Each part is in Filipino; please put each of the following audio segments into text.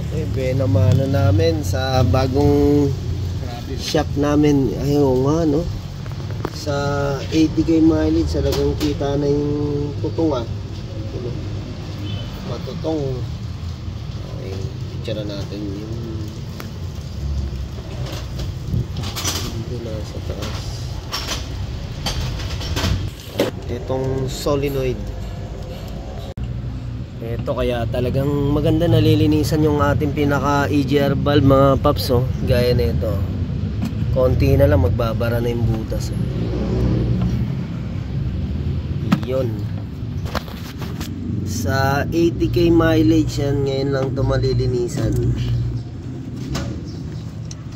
Okay, benamano namin sa bagong shop namin. Ayun nga, no? Sa 80k mileage, talagang kita na yung tutong, ah. Matutong. Okay, picture natin yung dito na sa taas. Itong solenoid. Ito kaya talagang maganda, nalilinisan yung ating pinaka EGR valve, mga paps, oh. Gaya nito. Konti na lang magbabara na yung butas, oh. Yun. Sa 80k mileage yan, ngayon lang ito malilinisan.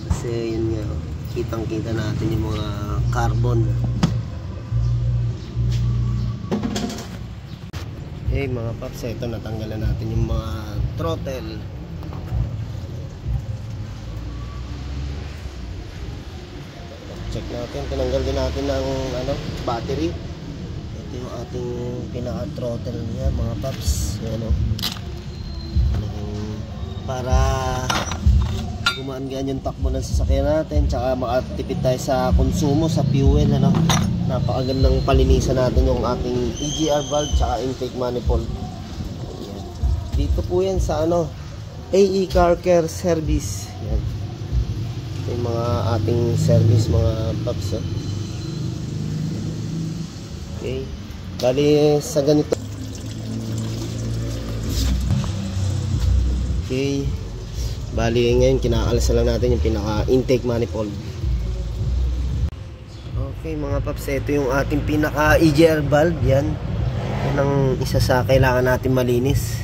Kasi yun nga, kitang kita natin yung mga carbon. Okay mga paps, ito natanggalan natin yung mga throttle. Check natin, tinanggal din natin ng battery. Ito yung ating pinaka throttle niya mga paps. Ayan, para gumaan-gaan yung takbo ng sasakyan natin, tsaka makatipid tayo sa konsumo sa fuel, napakagandang palinisan natin yung ating EGR valve tsaka intake manifold. Ayan. Dito po yan sa AE Car Care Service. Ayan. Yung mga ating service mga paps, oh. Okay, bali sa ganito. Okay, bali ngayon kinaalsa lang natin yung pinaka intake manifold. Okay mga paps, ito yung ating pinaka EGR valve. Yan ang isa sa kailangan natin malinis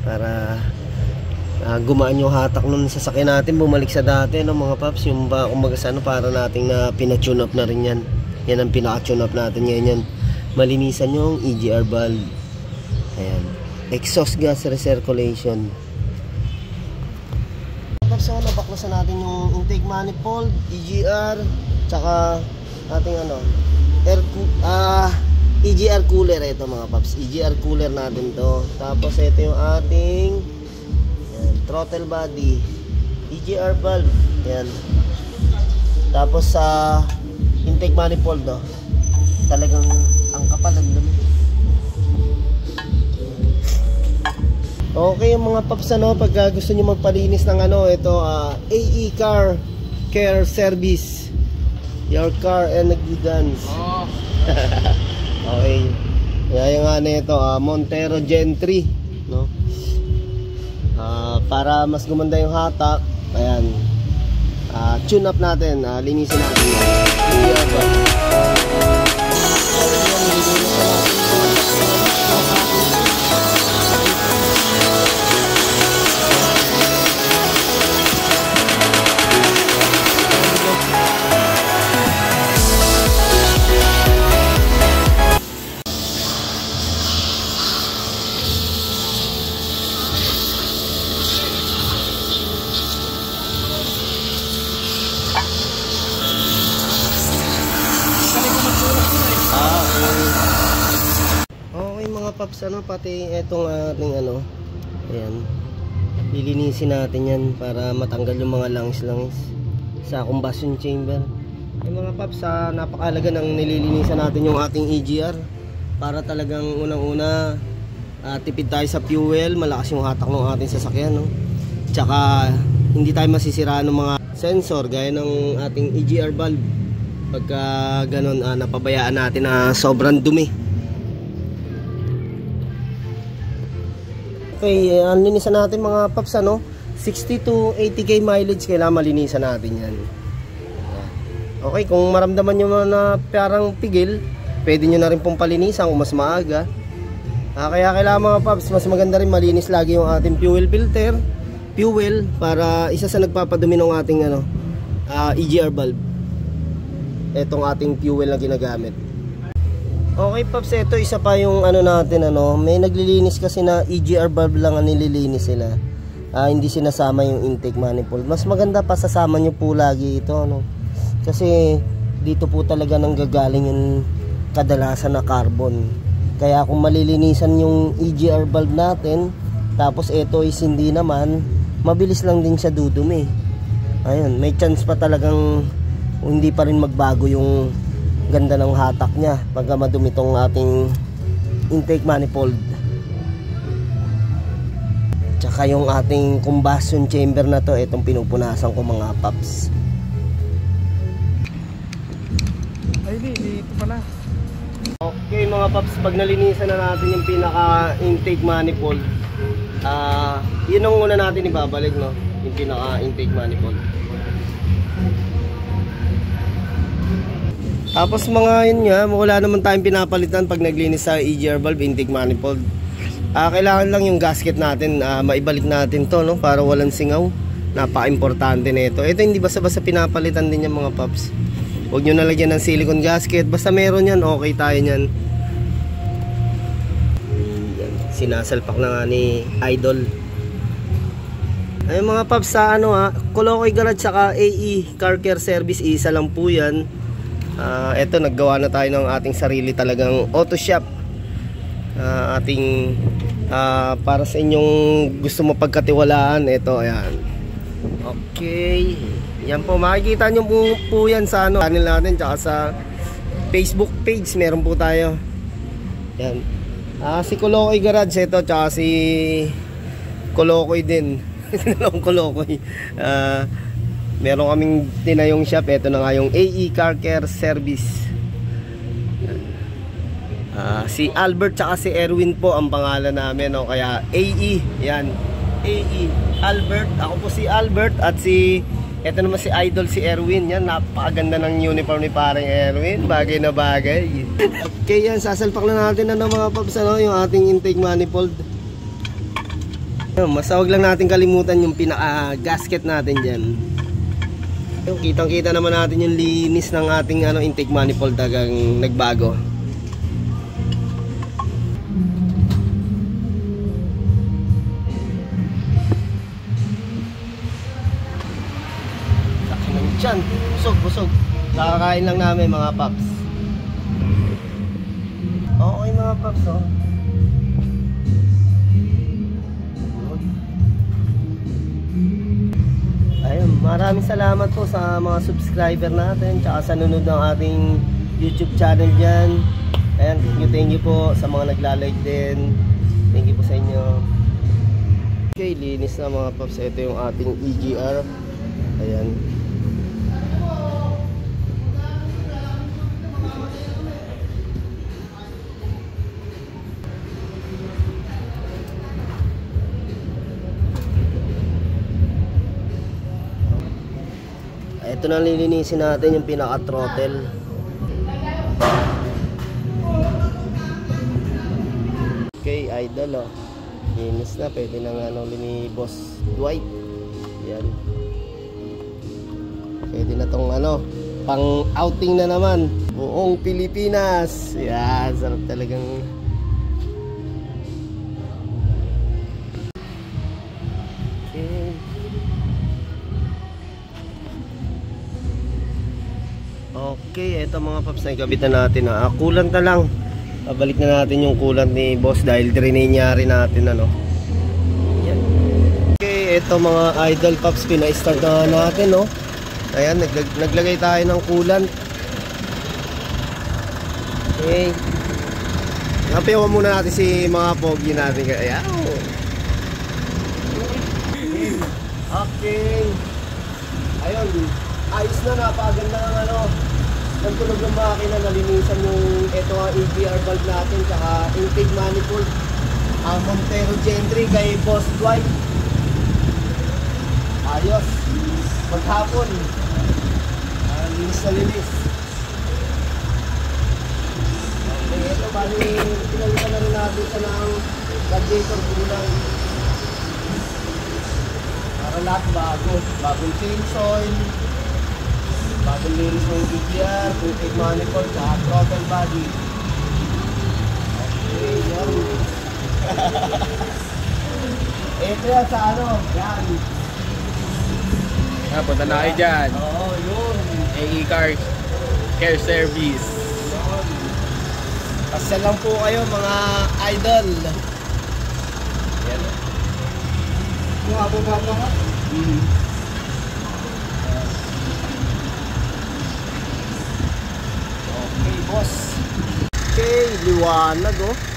para gumaan yung hatak ng sasakyan natin, bumalik sa dati, mga paps. Yung kumbaga para nating na pina-tune up na rin yan. Yan ang pinaka-tune up natin ngayon yan. Malinisan yung EGR valve. Ayan, exhaust gas recirculation. Paps, nabaklasan natin yung intake manifold, EGR, tsaka ating EGR cooler. Ito mga paps, EGR cooler natin to. Tapos ito yung ating throttle body, EGR valve. Yan. Tapos sa intake manifold, talagang ang kapal ng dumi. Okay yung mga paps, pag gusto nyo magpalinis ng ito, AE Car Care Service, your car and guidance. Oh. Okay. Kaya nga nito, Montero Gen 3, no? Para mas gumanda yung hatak, ayan, tune up natin, linisin natin yan. Okay mga paps, pati etong ating ayan, lilinisin natin yan para matanggal yung mga langis-langis sa combustion chamber. Ay mga paps, napakalaga ng nililinisan natin yung ating EGR para talagang unang-una tipid tayo sa fuel, malakas yung hatak ng ating sasakyan, no? Tsaka hindi tayo masisiraan ng mga sensor gaya ng ating EGR valve pagka ganon, napabayaan natin na sobrang dumi. Okay, linisan natin mga paps, 60 to 80k mileage, kailangan malinisan natin yan. Okay, kung maramdaman nyo na parang pigil, pwede nyo na rin pong palinisan kung mas maaga. Kaya kailangan mga paps, mas maganda rin malinis lagi yung ating fuel filter, fuel, para isa sa nagpapadumi ng ating EGR valve, etong ating fuel na ginagamit. Okay paps, ito isa pa yung natin, may naglilinis kasi na EGR valve lang ang nililinis sila. Hindi sinasama yung intake manifold. Mas maganda pa sasama nyo po lagi ito, kasi dito po talaga nanggagaling yung kadalasan na carbon. Kaya kung malilinisan yung EGR valve natin, tapos ito is hindi naman, mabilis lang din siya dudumi. Ayun, may chance pa talagang hindi pa rin magbago yung ganda ng hatak niya pagka madumi tong ating intake manifold. Tsaka yung ating combustion chamber na to, itong pinupunasan ko mga paps. Ay dito pala. Okay mga paps, pag nalinisan na natin yung pinaka intake manifold, yun ang una natin ibabalik, no? Yung pinaka intake manifold. Tapos mga yun nga, wala naman tayong pinapalitan pag naglinis sa EGR valve, intake manifold. Kailangan lang yung gasket natin, maibalik natin to, no? Para walang singaw. Napaka-importante nito. Ito hindi basta-basta pinapalitan din yung mga paps. Huwag nyo nalagyan ng silicone gasket. Basta meron yan, okay tayo nyan. Sinasalpak na nga ni Idol. Ayun mga paps, sa Colocoy Garage saka AE Car Care Service, isa lang po yan. Ito, naggawa na tayo ng ating sarili talagang auto shop. Para sa inyong gusto mo pagkatiwalaan, ito, ayan. Okay, yan po, makikita nyo po yan sa channel natin, tsaka sa Facebook page, meron po tayo. Yan, si Colocoy Garage ito, tsaka si Colocoy din. Colocoy. Meron kaming tinayong shop. Ito na nga yung AE Car Care Service. Si Albert tsaka si Erwin po ang pangalan namin, no? Kaya AE, yan, AE Albert, ako po si Albert. At ito naman si Idol, si Erwin. Yan, napakaganda ng uniform ni parang Erwin, bagay na bagay. Okay, yan, sasalpak na natin mga paps, yung ating intake manifold. Basta wag lang natin kalimutan yung pinaka gasket natin dyan. Kitang kita naman natin yung linis ng ating intake manifold, tagang nagbago. Diyan, busog. Nakakain lang namin mga paps. Okay mga paps, oh. Ayun, maraming salamat po sa mga subscriber natin, tsaka sa nunod ng ating YouTube channel dyan. Ayan, thank you po sa mga nagla-like din. Thank you po sa inyo. Okay, linis na mga paps. Ito yung ating EGR. Ayan. Ito na, lilinisin natin yung pinaka-throttle. Okay, Idol, oh. Linis na, pwede na nga ni Boss Dwight. Yan. Pwede na tong pang outing na naman. Buong Pilipinas. Yan, sarap talagang. Okay, ito mga paps, nagkabit na natin. Coolant na lang. Babalik na natin yung coolant ni Boss dahil drenanyari natin Yan. Okay, ito mga Idol paps, pina-start na natin, no. Ayan, naglagay tayo ng coolant. Okay. Napiyawan muna natin si mga pogi natin. Ayan. Okay. Ayun, ayos na, napaganda ng ng tunog ng makina, nalinisan yung ito ang EGR valve natin, tsaka intake manifold, ang Montero Gentry kay Boss Dwight. Ayos, maghapon, linis na linis. Okay, ito bali pinalitan na rin natin sa ng radiator kulang para lahat bago, bagong change oil, bagong linis ng EGR, intake manifold, at throttle body. Okay, yan. Ito yan sa yan. Punta na kayo dyan. Oo, yun. AE Car Care Service. Yun. Pasal lang po kayo mga idol. Yan. ababa nga. Okay, boss. Okay, liwanag oh.